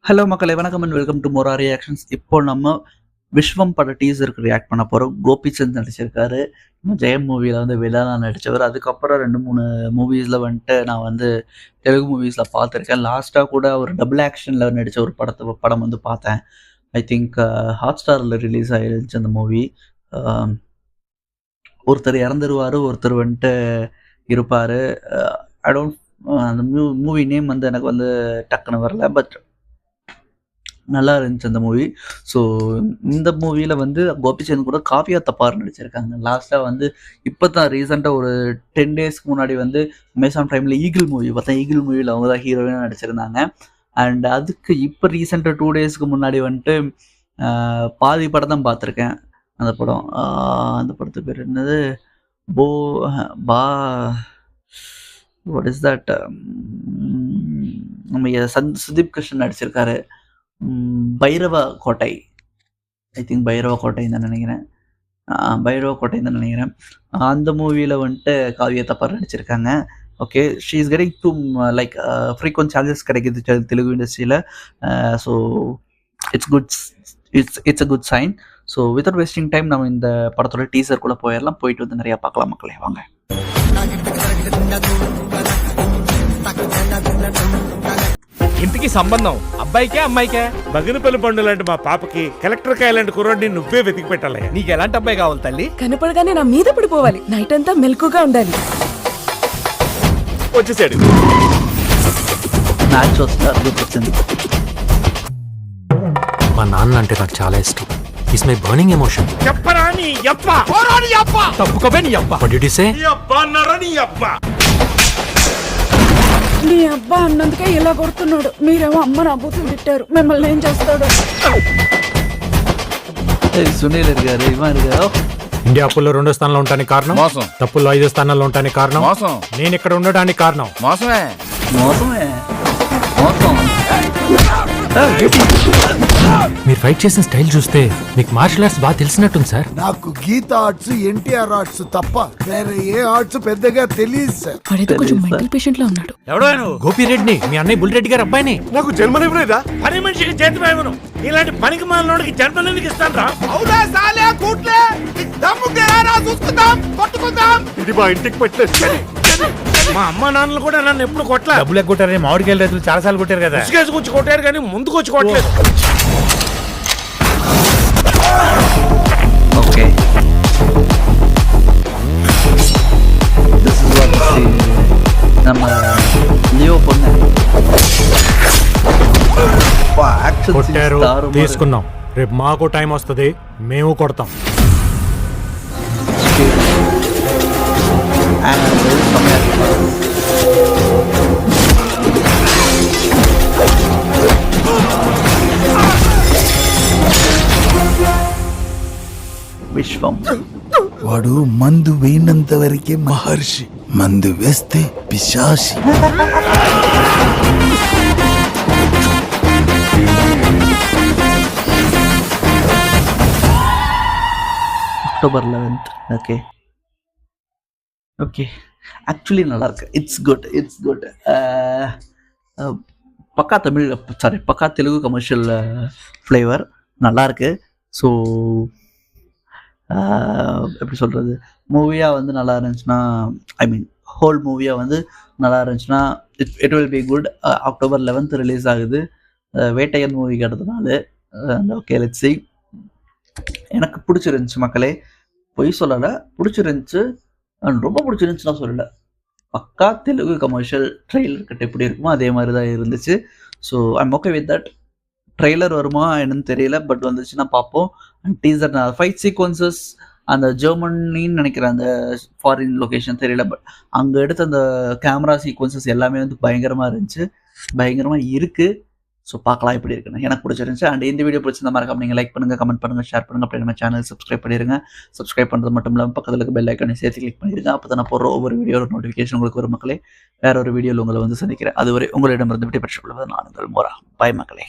Hello மக்களே, வணக்கம் and welcome to மோரா reactions. இப்போ நம்ம விஸ்வம் பட டீசருக்கு ரியாக்ட் பண்ண போகிறோம். கோபிச்சந்த் நடிச்சிருக்காரு. ஜெயம் மூவியில் வந்து வில்லனா நடித்தவர். அதுக்கப்புறம் 2-3 மூவிஸில் வந்துட்டு நான் வந்து தெலுங்கு மூவிஸில் பார்த்துருக்கேன். லாஸ்ட்டாக கூட ஒரு டபுள் ஆக்ஷனில் நடித்த ஒரு படம் வந்து பார்த்தேன். ஐ திங்க் ஹாட்ஸ்டாரில் ரிலீஸ் ஆகிருந்துச்சு அந்த மூவி. ஒருத்தர் இறந்துருவார், ஒருத்தர் வந்துட்டு இருப்பார். ஐ டோன்ட் அந்த மூவி நேம் வந்து எனக்கு வந்து டக்குன்னு வரல. பட் நல்லா இருந்துச்சு அந்த மூவி. ஸோ இந்த மூவியில் வந்து கோபிச்சந்த் கூட காவ்யா தப்பார் நடிச்சிருக்காங்க. லாஸ்ட்டாக வந்து இப்போ தான் ரீசெண்டாக ஒரு 10 டேஸ்க்கு முன்னாடி வந்து அமேசான் டைமில் ஈகிள் மூவி பார்த்தேன். ஈகிள் மூவியில் அவங்க தான் ஹீரோயினாக நடிச்சிருந்தாங்க. அண்ட் அதுக்கு இப்போ ரீசெண்டாக 2 டேஸ்க்கு முன்னாடி வந்துட்டு பாதி படம் தான் பார்த்துருக்கேன். அந்த படத்து பேர் என்னது? போ பா வாட் இஸ் தட்? நம்ம சுதீப் கிருஷ்ணன் நடிச்சிருக்காரு. பைரவ கோட்டை. ஐ திங்க் பைரவ கோட்டைன்னு தான் நினைக்கிறேன். அந்த மூவியில் வந்துட்டு காவ்யா தப்பார் நடிச்சிருக்காங்க. Okay, she is getting to like frequent chances கிடைக்குது தெலுங்கு இண்டஸ்ட்ரியில். So it's a good sign. So without wasting time நம்ம இந்த படத்தோட டீசர் கூட போயிட்டு வந்து நிறையா பார்க்கலாம் மக்களே, வாங்க. ఇంటికి సంబంధం అబ్బాయికే అమ్మాయికే? బగినపల్లి పండు లాంటి మా పాపకి కలెక్టర్ కాయ లాంటి కుర్రాడిని నువ్వే వెతికి పెట్టాలయ్యా. నీకు ఎలాంటి అబ్బాయి కావాలి తల్లి? కనపడగానే నా మీద పడిపోవాలి. నైట్ అంతా మెలకుగా ఉండాలి. వచ్చేసాడు. మ్యాచ్ వస్తుంది. మా నాన్న అంటే నాకు చాలా ఇష్టం. It's my burning emotion. చెప్పరా నీ అబ్బ, ఓరా నీ అబ్బ, తప్పుకోవే నీ అబ్బా. What did you say? నీ అబ్బ అన్నారా నీ అబ్బ? నీ అబ్బా అన్నందుకే ఇలా కొడుతున్నాడు. మీరేమో అమ్మ నా బూతులు తిట్టారు. మిమ్మల్ని ఏం చేస్తాడు? సునీల్ இருக்காரு, இவன் இருக்காரு. ఇండియా అప్పుల్లో 2వ స్థానంలో ఉండడానికి కారణం మోసం. తప్పుల్లో 5వ స్థానంలో ఉండడానికి కారణం మోసం. నేను ఇక్కడ ఉండడానికి కారణం మోసమే. మోసం. మీరు ఫైట్ చేసిన స్టైల్ చూస్తే మీకు మార్షల్ ఆర్ట్స్ బాగా తెలిసినట్టుంది సార్. నాకు గీత ఆర్ట్స్, ఎన్టీఆర్ ఆర్ట్స్ తప్ప వేరే ఏ ఆర్ట్స్ పెద్దగా తెలియదు సార్. వాడైతే కొంచెం మెంటల్ పేషెంట్ లా ఉన్నాడు. ఎవడో నువ్వు? గోపి రెడ్డిని, మీ అన్నయ్య బుల్రెడ్డి గారు అబ్బాయిని. నాకు జన్మనివ్వలేదా? పని మనిషికి చేతి ఇవ్వను. ఇలాంటి పనికి మాలినోడికి జన్మనివ్వనికి ఇస్తాను రా. అవునా సాలే కూట్లే దమ్ముకే రా, చూసుకుందాం, కొట్టుకుందాం. ఇది మా ఇంటికి పెట్టలేదు. మా అమ్మ నాన్నలు కూడా నన్ను ఎప్పుడు కొట్టలే. డబ్బులు కొట్టారని మామిడికాయల రైతులు చాలా సార్లు కొట్టారు కదా. ఇసుకేసి కొట్టారు కానీ ముందుకు వచ్చి కొట్టలేదు. ఓకే, நம்ம லியோ பொண்ணு కొట్టారు, తీసుకున్నాం. రేపు మాకు టైం వస్తుంది, మేము కొడతాం. విశ్వం వాడు మందు వేయినంత వరకే మహర్షి, మందు వేస్తే Pisachi. October 11th. Okay actually நல்லா இருக்கு. It's good. பக்கா தெலுங்கு கமர்ஷியல் ஃப்ளேவர் நல்லா இருக்கு. ஸோ எப்படி சொல்கிறது, மூவியாக வந்து நல்லா இருந்துச்சுன்னா, ஐ மீன் ஹோல் மூவியாக வந்து நல்லா இருந்துச்சுன்னா it will be good. October 11th release ஆகுது. வேட்டையன் மூவி கிடந்தனால ஓகே, லெட்ஸ் சீ. எனக்கு பிடிச்சிருந்துச்சு மக்களே, பொய் சொல்லலை, பிடிச்சிருந்துச்சு. ரொம்ப பிடிச்சிருந்துச்சுன்னா சொல்லலை, பக்கா தெலுங்கு கமர்ஷியல் ட்ரெய்லர் கிட்ட எப்படி இருக்குமோ அதே மாதிரி தான் இருந்துச்சு. So I'm okay with that. Trailer வருமா என்னன்னு தெரியல, பட் வந்துச்சுன்னா பார்ப்போம். அண்ட் டீசர் ஃபைட் சீக்வன்சஸ் அந்த ஜெர்மனின்னு நினைக்கிறேன், அந்த ஃபாரின் லொக்கேஷன் தெரியல, பட் அங்கே எடுத்த அந்த கேமரா சீக்வன்சஸ் எல்லாமே வந்து பயங்கரமாக இருந்துச்சு, பயங்கரமாக இருக்குது. ஸோ பார்க்கலாம் எப்படி இருக்குன்னு. எனக்கு பிடிச்சிருந்துச்சு. அண்ட் இந்த வீடியோ பிடிச்சிருந்த மறக்காம நீங்கள் லைக் பண்ணுங்கள், கமெண்ட் பண்ணுங்கள், ஷேர் பண்ணுங்கள். அப்படி நம்ம சேனல் சப்ஸ்கிரைப் பண்ணிடுங்க. சப்ஸ்கிரைப் பண்ணுறது மட்டும் இல்லாமல் பக்கத்தில் இருக்க பெல் ஐக்கானை சேர்த்து கிளிக் பண்ணிடுங்க. அப்போ தான் நான் போடுற ஒவ்வொரு வீடியோட நோட்டிஃபிகேஷன் உங்களுக்கு வரும் மக்களே. வேற ஒரு வீடியோவில் உங்களை வந்து சந்திக்கிறேன். அதுவரை உங்களிடமிருந்து விட்டு பெற்றுக் கொள்வது நான் உங்கள் மோரா. பாய் மக்களே.